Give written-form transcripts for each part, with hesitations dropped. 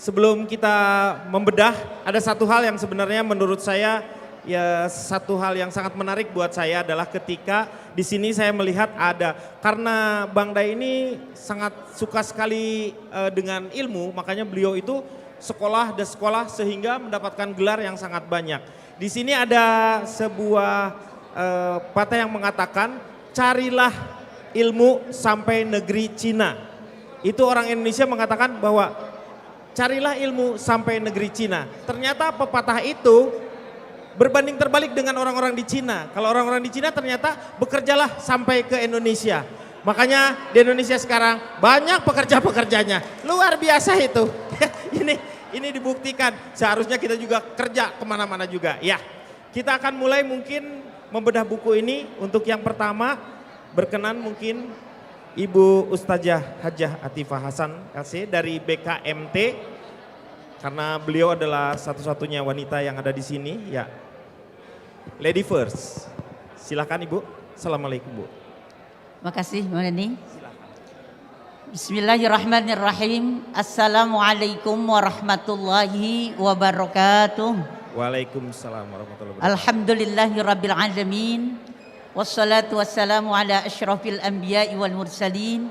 sebelum kita membedah, ada satu hal yang sebenarnya menurut saya ya satu hal yang sangat menarik buat saya adalah ketika di sini saya melihat ada, karena Bang Day ini sangat suka sekali dengan ilmu, makanya beliau itu sekolah dan sekolah sehingga mendapatkan gelar yang sangat banyak. Di sini ada sebuah patah yang mengatakan, carilah ilmu sampai negeri Cina. Itu orang Indonesia mengatakan bahwa carilah ilmu sampai negeri Cina. Ternyata pepatah itu berbanding terbalik dengan orang-orang di Cina. Kalau orang-orang di Cina ternyata bekerjalah sampai ke Indonesia. Makanya di Indonesia sekarang banyak pekerja-pekerjanya. Luar biasa itu. Ini dibuktikan. Seharusnya kita juga kerja kemana-mana juga. Ya, kita akan mulai mungkin membedah buku ini. Untuk yang pertama berkenan mungkin Ibu Ustazah Hajah Atifah Hasan LC dari BKMT, karena beliau adalah satu-satunya wanita yang ada di sini. Ya, lady first. Silakan Ibu. Assalamualaikum Bu. Makasih Mbak Neni. Bismillahirrahmanirrahim. Assalamualaikum warahmatullahi wabarakatuh. Waalaikumsalam warahmatullahi wabarakatuh. Alhamdulillahirabbil alamin. Wassalatu wassalamu ala asyrafil anbiya'i wal mursalin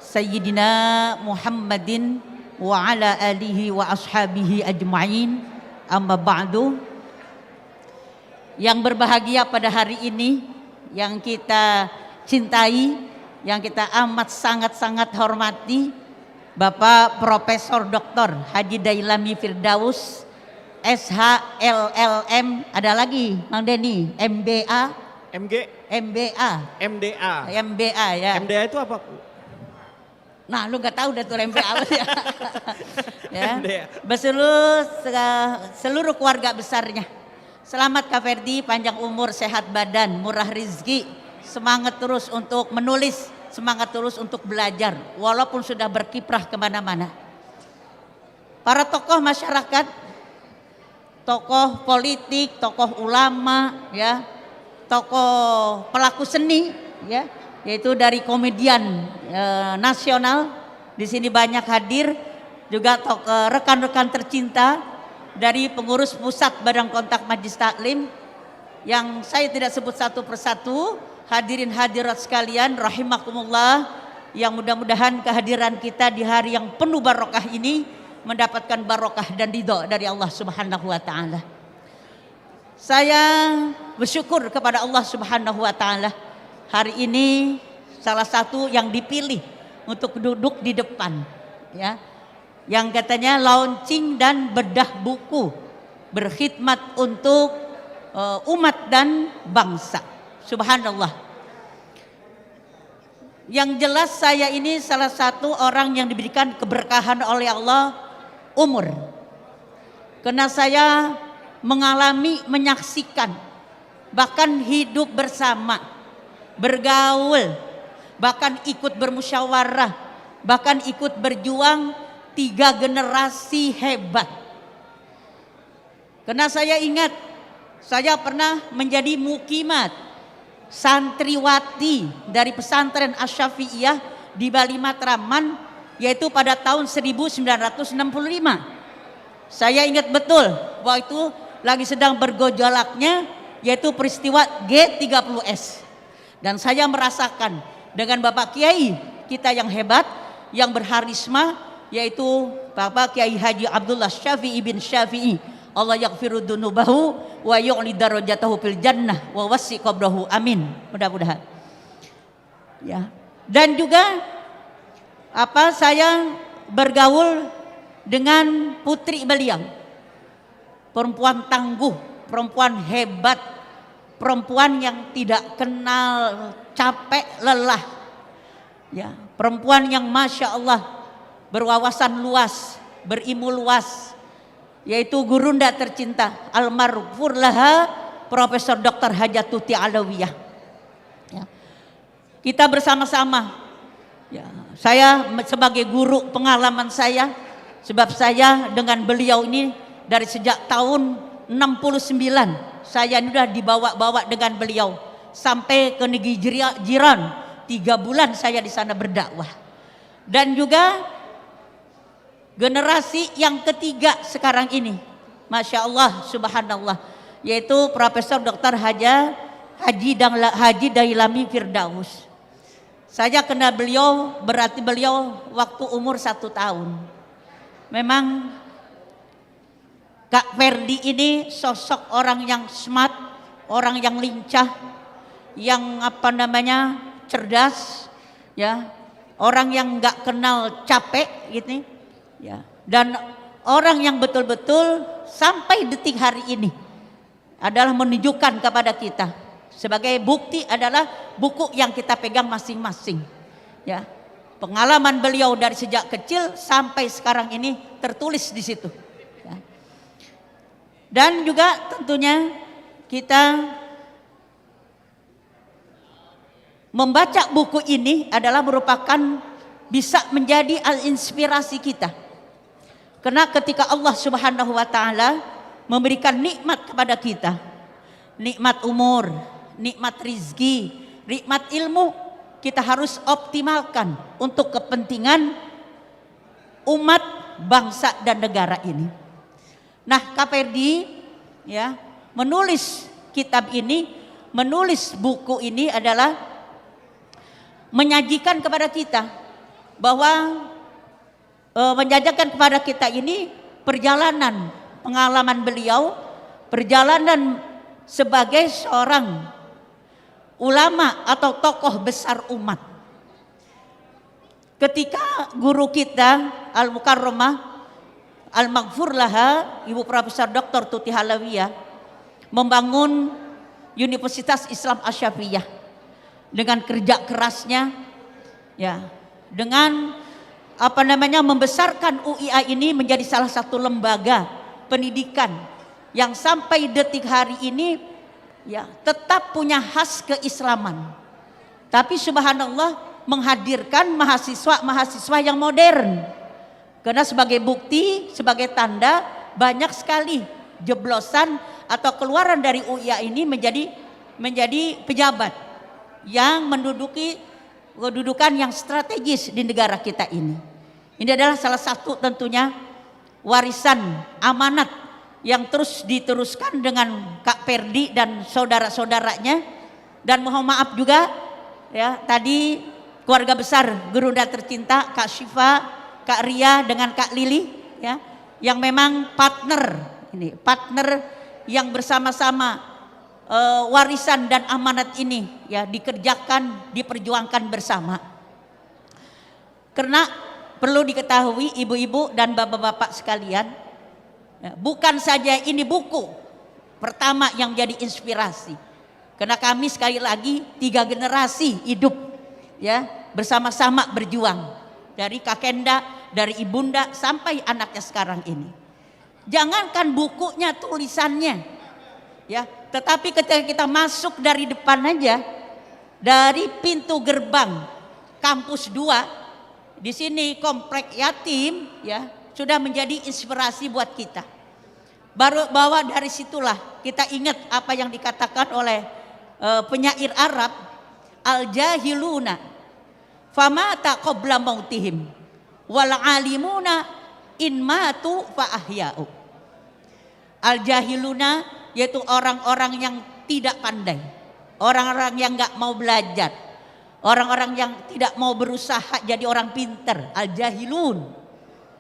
Sayyidina Muhammadin wa ala alihi wa ashabihi ajma'in. Amma ba'du. Yang berbahagia pada hari ini, yang kita cintai, yang kita amat sangat-sangat hormati, Bapak Profesor Dr. Haji Dailami Firdaus SHLLM, ada lagi Mang Denny, MBA, MBA, MDA. MBA ya. MDA itu apa? Nah, lu gak tahu dah tuh MBA apa ya. Ya. MDA. Seluruh keluarga besarnya. Selamat Kak Ferdi, panjang umur, sehat badan, murah rizki, semangat terus untuk menulis, semangat terus untuk belajar, walaupun sudah berkiprah kemana-mana. Para tokoh masyarakat, tokoh politik, tokoh ulama, ya, tokoh pelaku seni, ya, yaitu dari komedian nasional, di sini banyak hadir, juga rekan-rekan tercinta dari pengurus pusat Badan Kontak Majelis Taklim yang saya tidak sebut satu persatu, hadirin hadirat sekalian rahimakumullah, yang mudah-mudahan kehadiran kita di hari yang penuh barokah ini mendapatkan barokah dan ridha dari Allah Subhanahu wa taala. Saya bersyukur kepada Allah Subhanahu wa taala, hari ini salah satu yang dipilih untuk duduk di depan, ya, yang katanya launching dan bedah buku berkhidmat untuk umat dan bangsa. Subhanallah. Yang jelas saya ini salah satu orang yang diberikan keberkahan oleh Allah umur, karena saya mengalami, menyaksikan, bahkan hidup bersama, bergaul, bahkan ikut bermusyawarah, bahkan ikut berjuang 3 generasi hebat. Karena saya ingat, saya pernah menjadi mukimat, santriwati dari pesantren Asy-Syafi'iyah di Bali Matraman, yaitu pada tahun 1965. Saya ingat betul bahwa itu lagi sedang bergojolaknya, yaitu peristiwa G30S. Dan saya merasakan dengan Bapak Kiai kita yang hebat, yang berharisma, yaitu Bapak Kiai Haji Abdullah Syafi'i bin Syafi'i, Allah yaghfiru dunubahu wa yu'li darajatahu fil jannah wa wasi qabrahu, amin. Mudah-mudahan. Ya. Dan juga saya bergaul dengan putri beliau, perempuan tangguh, perempuan hebat, perempuan yang tidak kenal capek lelah, ya, perempuan yang masya Allah berwawasan luas, berilmu luas, yaitu gurunda tercinta almarhum laha Profesor Dr. Hajatuti Alawiyah. Ya. Kita bersama-sama, ya, saya sebagai guru pengalaman saya, sebab saya dengan beliau ini dari sejak tahun 69 saya sudah dibawa-bawa dengan beliau sampai ke negeri jiran. 3 bulan saya di sana berdakwah. Dan juga generasi yang ketiga sekarang ini, Masya Allah, Subhanallah, yaitu Profesor Dr. Haji Dailami Firdaus. Saya kenal beliau, berarti beliau waktu umur 1 tahun. Memang Kak Ferdi ini sosok orang yang smart, orang yang lincah, yang cerdas, ya, orang yang nggak kenal capek gitu, ya, dan orang yang betul-betul sampai detik hari ini adalah menunjukkan kepada kita sebagai bukti adalah buku yang kita pegang masing-masing, ya, pengalaman beliau dari sejak kecil sampai sekarang ini tertulis di situ, ya. Dan juga tentunya kita membaca buku ini adalah merupakan bisa menjadi inspirasi kita. Karena ketika Allah Subhanahu wa taala memberikan nikmat kepada kita, nikmat umur, nikmat rizki, nikmat ilmu, kita harus optimalkan untuk kepentingan umat, bangsa dan negara ini. Nah, Kak Ferdi, ya, menulis kitab ini, menulis buku ini adalah menyajikan kepada kita bahwa menjajakan kepada kita ini perjalanan pengalaman beliau, perjalanan sebagai seorang ulama atau tokoh besar umat. Ketika guru kita Al-Mukarramah Al-Maghfur laha, Ibu Profesor Dr. Tuti Halawiyah, membangun Universitas Islam Asy-Syafi'iyah dengan kerja kerasnya, ya, dengan membesarkan UIA ini menjadi salah satu lembaga pendidikan yang sampai detik hari ini, ya, tetap punya khas keislaman. Tapi subhanallah menghadirkan mahasiswa yang modern. Karena sebagai bukti, sebagai tanda banyak sekali jeblosan atau keluaran dari UIA ini menjadi pejabat yang menduduki kedudukan yang strategis di negara kita ini. Ini adalah salah satu tentunya warisan amanat yang terus diteruskan dengan Kak Ferdi dan saudara-saudaranya. Dan mohon maaf juga, ya, tadi keluarga besar Gurunda tercinta Kak Syifa, Kak Ria dengan Kak Lili, ya, yang memang partner yang bersama-sama warisan dan amanat ini, ya, dikerjakan, diperjuangkan bersama. Karena perlu diketahui ibu-ibu dan bapak-bapak sekalian, ya, bukan saja ini buku pertama yang jadi inspirasi. Karena kami sekali lagi 3 generasi hidup, ya, bersama-sama berjuang. Dari kakenda, dari ibunda sampai anaknya sekarang ini. Jangankan bukunya, tulisannya, ya, tetapi ketika kita masuk dari depan aja, dari pintu gerbang kampus 2, di sini komplek yatim, ya, sudah menjadi inspirasi buat kita. Bahwa dari situlah kita ingat apa yang dikatakan oleh penyair Arab, al-jahiluna famata qabla mautihim wal alimuna in matu fa ahya'u. Al-jahiluna yaitu orang-orang yang tidak pandai, orang-orang yang enggak mau belajar, orang-orang yang tidak mau berusaha jadi orang pinter, al-jahilun.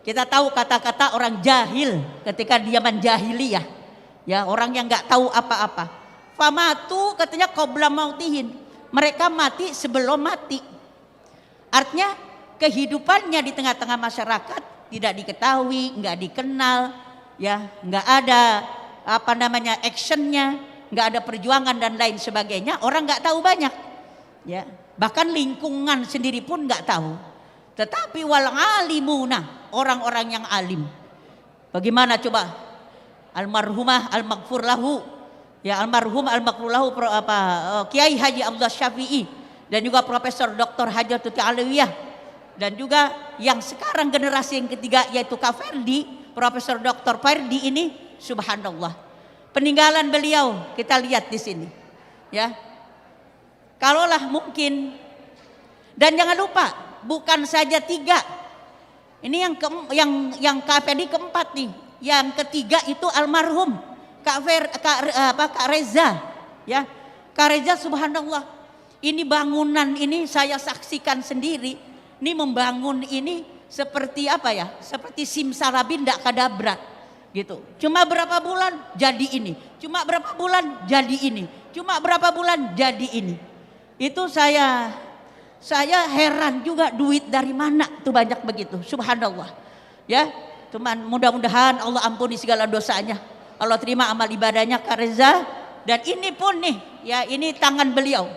Kita tahu kata-kata orang jahil ketika zaman jahiliyah, ya, orang yang enggak tahu apa-apa. Famatu katanya qabla mautihin, mereka mati sebelum mati. Artinya kehidupannya di tengah-tengah masyarakat tidak diketahui, enggak dikenal, ya, enggak ada actionnya, enggak ada perjuangan dan lain sebagainya. Orang enggak tahu banyak, ya, bahkan lingkungan sendiri pun enggak tahu. Tetapi wal alimuna, orang-orang yang alim. Bagaimana coba almarhumah al-maghfur lahu, ya, almarhum al-maghfur lahu Kiai Haji Abdullah Syafi'i dan juga Profesor Dr. Haji Tuti Alawiyah, dan juga yang sekarang generasi yang ketiga yaitu Kak Ferdi, Profesor Dr. Ferdi ini, subhanallah. Peninggalan beliau kita lihat di sini, ya. Kalaulah mungkin, dan jangan lupa bukan saja 3 Ini yang KPD keempat nih. Yang ketiga itu almarhum Kak Reza, ya. Kak Reza subhanallah. Ini bangunan ini saya saksikan sendiri. Ini membangun ini seperti apa ya? Seperti simsalabim ndak kadabrat gitu. Cuma berapa bulan jadi ini. Cuma berapa bulan jadi ini. Cuma berapa bulan jadi ini. Itu saya heran juga duit dari mana tuh banyak begitu. Subhanallah. Ya, cuman mudah-mudahan Allah ampuni segala dosanya. Allah terima amal ibadahnya Kak Reza. Dan ini pun nih, ya ini tangan beliau.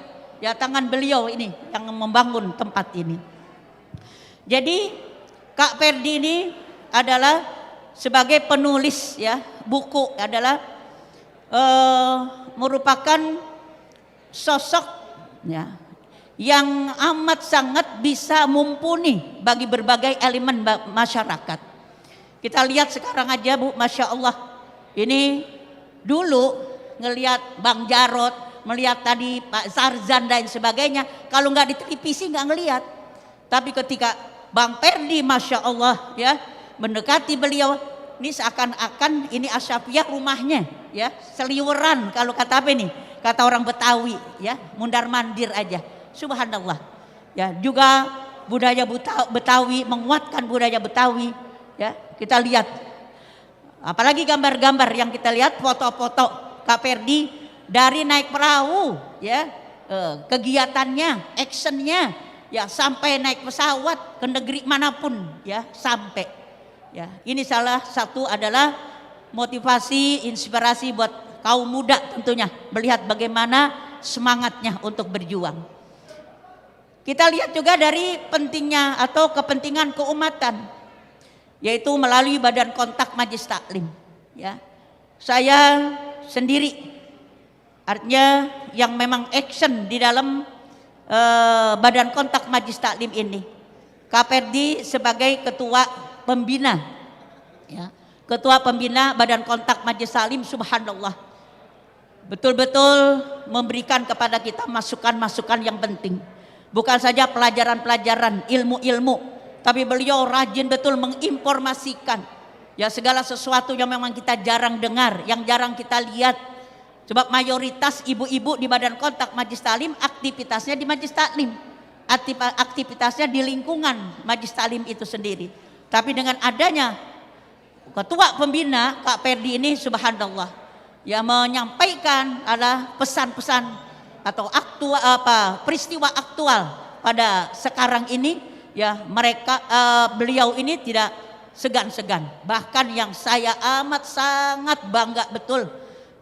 Ya tangan beliau ini yang membangun tempat ini. Jadi Kak Ferdi ini adalah sebagai penulis ya buku adalah merupakan sosok ya yang amat sangat bisa mumpuni bagi berbagai elemen masyarakat. Kita lihat sekarang aja Bu, Masya Allah. Ini dulu ngelihat Bang Jarot, melihat tadi Pak Zarzan dan sebagainya. Kalau nggak di televisi nggak ngelihat. Tapi ketika Bang Ferdi Masya Allah ya mendekati beliau, ini seakan-akan ini Asyafiyah rumahnya ya, seliweran kalau kata apa nih? Kata orang Betawi ya, mundar mandir aja. Subhanallah. Ya, juga budaya Betawi, menguatkan budaya Betawi ya. Kita lihat apalagi gambar-gambar yang kita lihat, foto-foto Kak Ferdi dari naik perahu ya, kegiatannya, actionnya ya, sampai naik pesawat ke negeri manapun ya, sampai ya. Ini salah satu adalah motivasi, inspirasi buat kaum muda tentunya, melihat bagaimana semangatnya untuk berjuang. Kita lihat juga dari pentingnya atau kepentingan keumatan, yaitu melalui Badan Kontak Majelis Taklim ya. Saya sendiri artinya yang memang action di dalam Badan Kontak Majelis Taklim ini. Kak Ferdi sebagai ketua pembina ya, ketua pembina Badan Kontak Majelis Taklim, subhanallah, betul-betul memberikan kepada kita masukan-masukan yang penting. Bukan saja pelajaran-pelajaran, ilmu-ilmu, tapi beliau rajin betul menginformasikan ya segala sesuatu yang memang kita jarang dengar, yang jarang kita lihat. Sebab mayoritas ibu-ibu di Badan Kontak Majelis Taklim aktivitasnya di Majelis Taklim, aktivitasnya di lingkungan Majelis Taklim itu sendiri. Tapi dengan adanya ketua pembina Kak Ferdi ini, subhanallah, ya menyampaikan adalah pesan-pesan atau peristiwa aktual pada sekarang ini ya, mereka beliau ini tidak segan-segan. Bahkan yang saya amat sangat bangga betul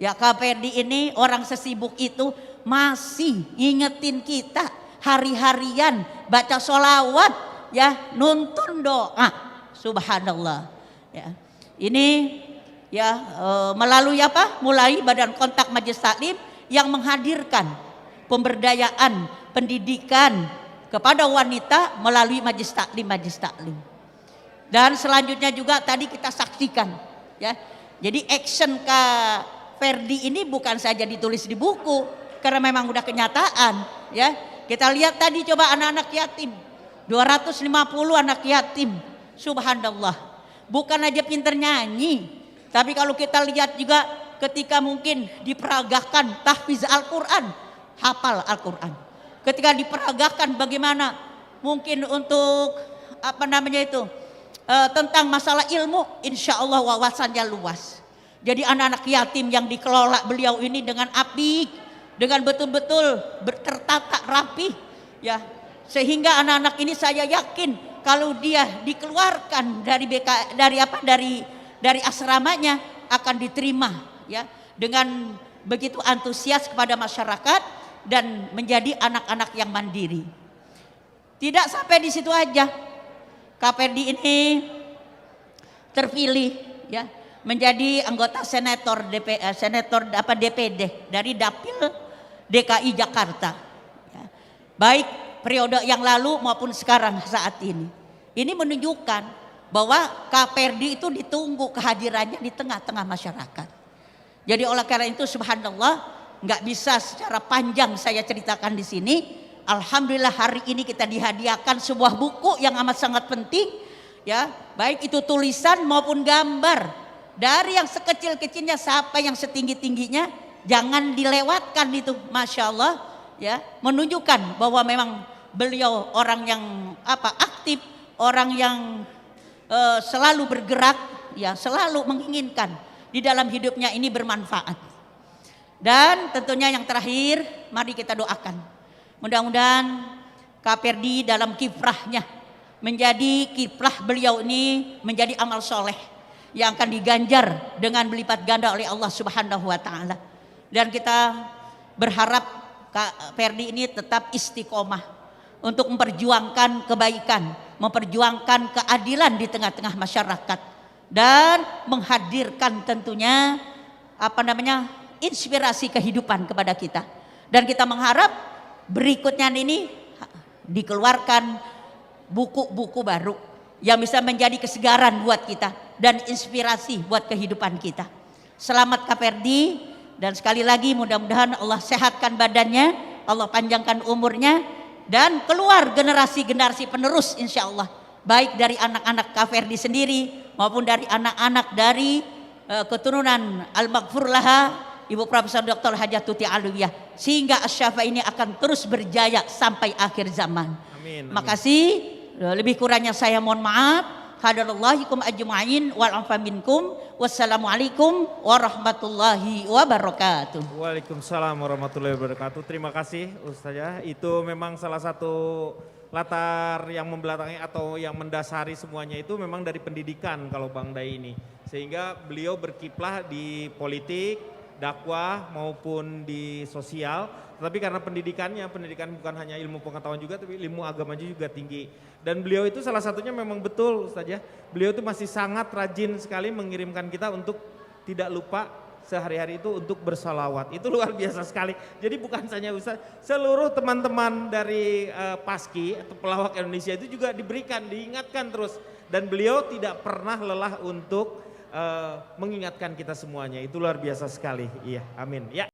ya, Kak Ferdi ini orang sesibuk itu masih ngingetin kita hari-harian baca sholawat ya, nuntun doa, subhanallah ya. Ini ya melalui apa? Mulai Badan Kontak Majelis Taklim yang menghadirkan pemberdayaan pendidikan kepada wanita melalui Majelis Taklim. Dan selanjutnya juga tadi kita saksikan ya. Jadi action Kak Ferdi ini bukan saja ditulis di buku, karena memang udah kenyataan ya. Kita lihat tadi coba anak-anak yatim, 250 anak yatim, subhanallah. Bukan aja pinter nyanyi, tapi kalau kita lihat juga ketika mungkin diperagakan tahfiz Al-Quran, hafal Al-Quran. Ketika diperagakan bagaimana mungkin untuk apa namanya itu tentang masalah ilmu, insya Allah wawasannya luas. Jadi anak-anak yatim yang dikelola beliau ini dengan apik, dengan betul-betul tertata rapi ya, sehingga anak-anak ini saya yakin kalau dia dikeluarkan dari asramanya akan diterima ya dengan begitu antusias kepada masyarakat dan menjadi anak-anak yang mandiri. Tidak sampai di situ aja, Kak Ferdi ini terpilih ya menjadi anggota senator DPD dari Dapil DKI Jakarta ya. Baik periode yang lalu maupun sekarang saat ini. Ini menunjukkan bahwa Kak Ferdi itu ditunggu kehadirannya di tengah-tengah masyarakat. Jadi oleh karena itu subhanallah, nggak bisa secara panjang saya ceritakan di sini. Alhamdulillah hari ini kita dihadiahkan sebuah buku yang amat sangat penting Ya, baik itu tulisan maupun gambar. Dari yang sekecil-kecilnya sampai yang setinggi-tingginya, jangan dilewatkan itu, masya Allah, ya, menunjukkan bahwa memang beliau orang yang aktif, orang yang selalu bergerak, ya, selalu menginginkan di dalam hidupnya ini bermanfaat. Dan tentunya yang terakhir, mari kita doakan, mudah-mudahan Kak Perdi dalam kiprahnya menjadi kiprah beliau ini menjadi amal soleh yang akan diganjar dengan berlipat ganda oleh Allah Subhanahu wa taala. Dan kita berharap Kak Perdi ini tetap istiqomah untuk memperjuangkan kebaikan, memperjuangkan keadilan di tengah-tengah masyarakat dan menghadirkan tentunya inspirasi kehidupan kepada kita. Dan kita mengharap berikutnya ini dikeluarkan buku-buku baru yang bisa menjadi kesegaran buat kita dan inspirasi buat kehidupan kita. Selamat Kak Perdi, dan sekali lagi mudah-mudahan Allah sehatkan badannya, Allah panjangkan umurnya, dan keluar generasi-generasi penerus insya Allah, baik dari anak-anak Kak Perdi sendiri maupun dari anak-anak dari keturunan Al-Maghfur Laha Ibu Profesor Dr. Hajah Tuti Alawiyah, sehingga Asy-Syafa ini akan terus berjaya sampai akhir zaman. Amin, amin. Makasih. Lebih kurangnya saya mohon maaf. Hadallahikum ajma'in wal afa minkum. Wassalamualaikum warahmatullahi wabarakatuh. Waalaikumsalam warahmatullahi wabarakatuh. Terima kasih Ustazah. Itu memang salah satu latar yang membelakangi atau yang mendasari semuanya itu memang dari pendidikan kalau Bang Dai ini. Sehingga beliau berkiprah di politik, dakwah maupun di sosial, tetapi karena pendidikan bukan hanya ilmu pengetahuan juga, tapi ilmu agama juga tinggi. Dan beliau itu salah satunya memang betul Ustaz ya, beliau itu masih sangat rajin sekali mengirimkan kita untuk tidak lupa sehari-hari itu untuk bersalawat. Itu luar biasa sekali. Jadi bukan saja Ustaz, seluruh teman-teman dari Paski atau pelawak Indonesia itu juga diberikan, diingatkan terus. Dan beliau tidak pernah lelah untuk mengingatkan kita semuanya. Itu luar biasa sekali. Iya, amin. Ya.